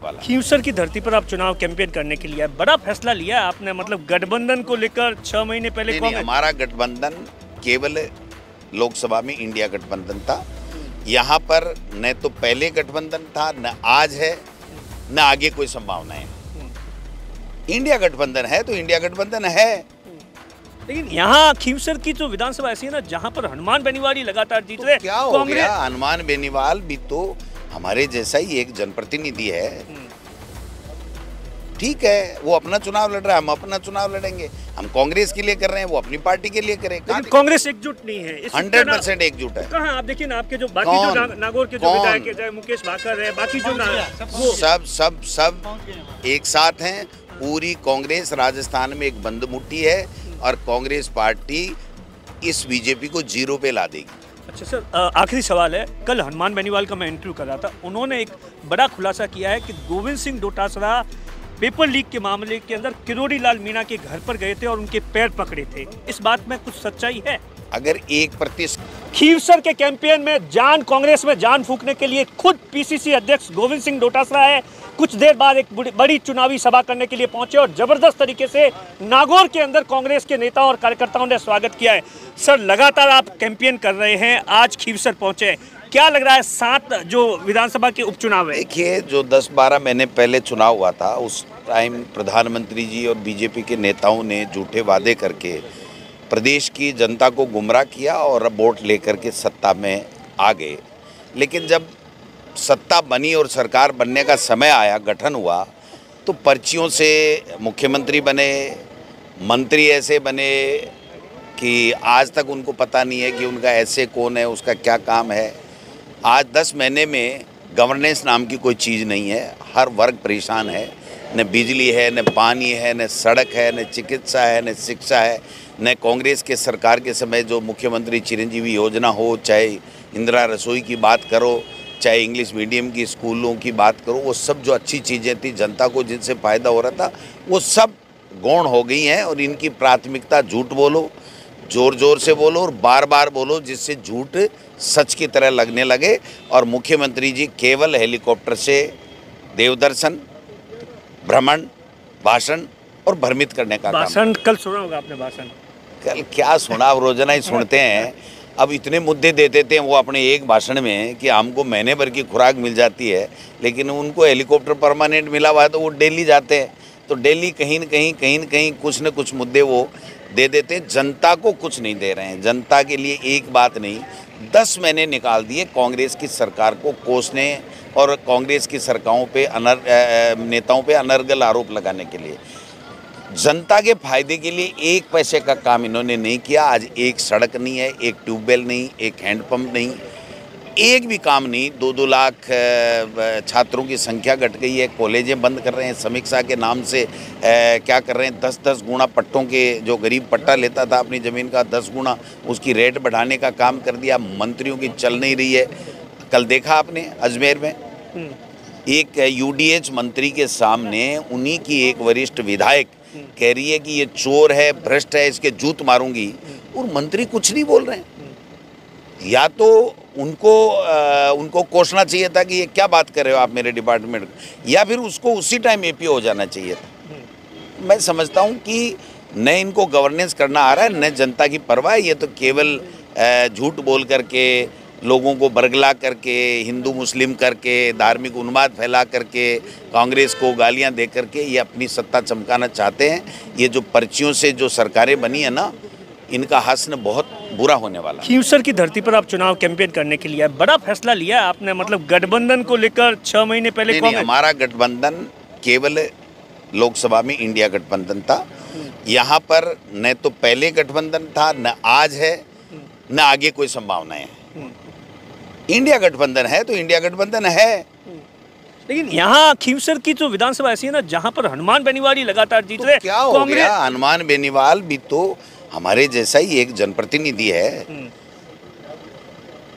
वाला। खींवसर की धरती पर आप चुनाव कैंपेन करने के लिए बड़ा फैसला लिया है आपने, मतलब गठबंधन को लेकर 6 महीने पहले नहीं, हमारा गठबंधन केवल लोकसभा में इंडिया गठबंधन था। यहाँ पर न तो पहले गठबंधन था, न आज है, न आगे कोई संभावना है। इंडिया गठबंधन है तो इंडिया गठबंधन है। लेकिन यहाँ खींवसर की जो विधानसभा ऐसी है ना जहाँ पर हनुमान बेनीवाल लगातार जीत रहे, क्या हो गया? हनुमान बेनीवाल भी तो हमारे जैसा ही एक जनप्रतिनिधि है। ठीक है, वो अपना चुनाव लड़ रहा है, हम अपना चुनाव लड़ेंगे। हम कांग्रेस के लिए कर रहे हैं, वो अपनी पार्टी के लिए करे। कांग्रेस एकजुट नहीं है, 100% एकजुट है। कहाँ आप देखिए ना, आपके जो बाकी जो नागौर के जो विधायक है, मुकेश भाकर है, बाकी जो सब एक साथ हैं। पूरी कांग्रेस राजस्थान में एक बंद मुट्ठी है और कांग्रेस पार्टी इस बीजेपी को 0 पे ला देगी। अच्छा सर, आखिरी सवाल है। कल हनुमान बेनीवाल का मैं इंटरव्यू कर रहा था, उन्होंने एक बड़ा खुलासा किया है कि गोविंद सिंह डोटासरा पेपर लीक के मामले के अंदर किरोड़ी लाल मीणा के घर पर गए थे और उनके पैर पकड़े थे। इस बात में कुछ सच्चाई है? अगर 1% खींवसर के कैंपेन में कांग्रेस में जान फूंकने के लिए खुद पीसीसी अध्यक्ष गोविंद सिंह डोटासरा है। कुछ देर बाद एक बड़ी चुनावी सभा करने के लिए पहुंचे और जबरदस्त तरीके से नागौर के अंदर कांग्रेस के नेताओं और कार्यकर्ताओं ने स्वागत किया है। सर, लगातार आप कैंपेन कर रहे हैं, आज खींवसर पहुंचे, क्या लग रहा है 7 जो विधानसभा के उपचुनाव है? देखिए, जो 10-12 महीने पहले चुनाव हुआ था उस टाइम प्रधानमंत्री जी और बीजेपी के नेताओं ने झूठे वादे करके प्रदेश की जनता को गुमराह किया और वोट लेकर के सत्ता में आ गए। लेकिन जब सत्ता बनी और सरकार बनने का समय आया, गठन हुआ, तो पर्चियों से मुख्यमंत्री बने, मंत्री ऐसे बने कि आज तक उनको पता नहीं है कि उनका ऐसे कौन है, उसका क्या काम है। आज 10 महीने में गवर्नेंस नाम की कोई चीज़ नहीं है। हर वर्ग परेशान है, न बिजली है, न पानी है, न सड़क है, न चिकित्सा है, न शिक्षा है। न कांग्रेस के सरकार के समय जो मुख्यमंत्री चिरंजीवी योजना हो, चाहे इंदिरा रसोई की बात करो, चाहे इंग्लिश मीडियम की स्कूलों की बात करो, वो सब जो अच्छी चीज़ें थी, जनता को जिनसे फ़ायदा हो रहा था, वो सब गौण हो गई हैं। और इनकी प्राथमिकता झूठ बोलो, ज़ोर ज़ोर से बोलो और बार बार बोलो, जिससे झूठ सच की तरह लगने लगे। और मुख्यमंत्री जी केवल हेलीकॉप्टर से देवदर्शन, भ्रमण, भाषण और भ्रमित करने का भाषण कल सुना होगा आपने? भाषण कल क्या सुना? अब रोजाना ही सुनते हैं। अब इतने मुद्दे दे देते हैं वो अपने एक भाषण में कि हमको महीने भर की खुराक मिल जाती है, लेकिन उनको हेलीकॉप्टर परमानेंट मिला हुआ है तो वो दिल्ली जाते हैं। तो दिल्ली कहीं न कहीं कुछ न कुछ मुद्दे वो दे देते हैं, जनता को कुछ नहीं दे रहे हैं। जनता के लिए एक बात नहीं, 10 महीने निकाल दिए कांग्रेस की सरकार को कोसने और कांग्रेस की सरकारों पे नेताओं पे अनर्गल आरोप लगाने के लिए। जनता के फायदे के लिए 1 पैसे का काम इन्होंने नहीं किया। आज एक सड़क नहीं है, एक ट्यूबवेल नहीं, एक हैंडपंप नहीं, एक भी काम नहीं। 2-2 लाख छात्रों की संख्या घट गई है, कॉलेजें बंद कर रहे हैं, समीक्षा के नाम से क्या कर रहे हैं, 10-10 गुना पट्टों के, जो गरीब पट्टा लेता था अपनी ज़मीन का 10 गुना उसकी रेट बढ़ाने का काम कर दिया। मंत्रियों की चल नहीं रही है। कल देखा आपने अजमेर में एक यूडीएच मंत्री के सामने उन्हीं की एक वरिष्ठ विधायक कह रही है कि ये चोर है, भ्रष्ट है, इसके जूत मारूंगी, और मंत्री कुछ नहीं बोल रहे हैं। या तो उनको कोसना चाहिए था कि ये क्या बात कर रहे हो आप मेरे डिपार्टमेंट, या फिर उसको उसी टाइम एपीओ हो जाना चाहिए था। मैं समझता हूँ कि न इनको गवर्नेंस करना आ रहा है, न जनता की परवाह। ये तो केवल झूठ बोल करके, लोगों को बरगला करके, हिंदू मुस्लिम करके, धार्मिक उन्माद फैला करके, कांग्रेस को गालियां दे करके ये अपनी सत्ता चमकाना चाहते हैं। ये जो पर्चियों से जो सरकारें बनी है ना, इनका हश्र बहुत बुरा होने वाला है। खींवसर की धरती पर आप चुनाव कैंपेन करने के लिए बड़ा फैसला लिया है आपने, मतलब गठबंधन को लेकर 6 महीने पहले नहीं, हमारा गठबंधन केवल लोकसभा में इंडिया गठबंधन था। यहाँ पर न तो पहले गठबंधन था, न आज है, न आगे कोई संभावना है। इंडिया गठबंधन है तो इंडिया गठबंधन है। लेकिन यहाँ खींवसर की जो विधानसभा ऐसी है ना जहाँ पर हनुमान बेनीवाल लगातार जीत रहे, क्या हो गया? हनुमान बेनीवाल भी तो हमारे जैसा ही एक जनप्रतिनिधि है।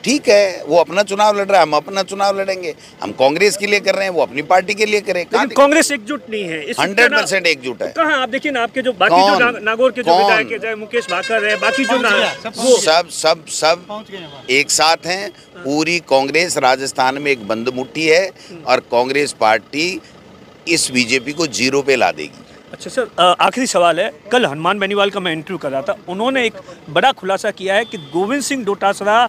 ठीक है, वो अपना चुनाव लड़ रहा है, हम अपना चुनाव लड़ेंगे। हम कांग्रेस के लिए कर रहे हैं, वो अपनी पार्टी के लिए करे। कांग्रेस एकजुट नहीं है, 100% एकजुट है। कहाँ आप देखिए ना, आपके जो बाकी जो नागौर के जो विधायक है, मुकेश भाकर है, बाकी जो सब एक साथ हैं। पूरी कांग्रेस राजस्थान में एक बंद मुट्ठी है और कांग्रेस पार्टी इस बीजेपी को जीरो पे ला देगी। अच्छा सर, आखिरी सवाल है, कल हनुमान बेनीवाल का मैं इंटरव्यू कर रहा था, उन्होंने एक बड़ा खुलासा किया है कि गोविंद सिंह डोटासरा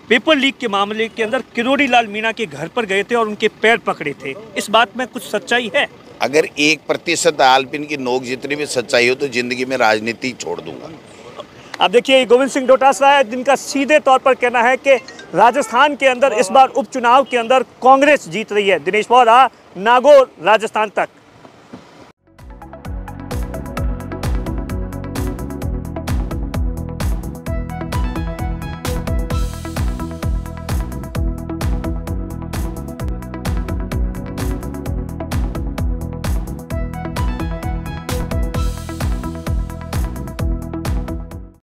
पेपर लीक के मामले के अंदर किरोड़ी लाल मीणा के घर पर गए थे और उनके पैर पकड़े थे। इस बात में कुछ सच्चाई है? अगर 1% आलपिन की नोक जितनी भी सच्चाई हो तो जिंदगी में राजनीति छोड़ दूंगा। अब देखिए, गोविंद सिंह डोटासरा है जिनका सीधे तौर पर कहना है कि राजस्थान के अंदर इस बार उपचुनाव के अंदर कांग्रेस जीत रही है। दिनेश बोहरा, नागौर, राजस्थान तक।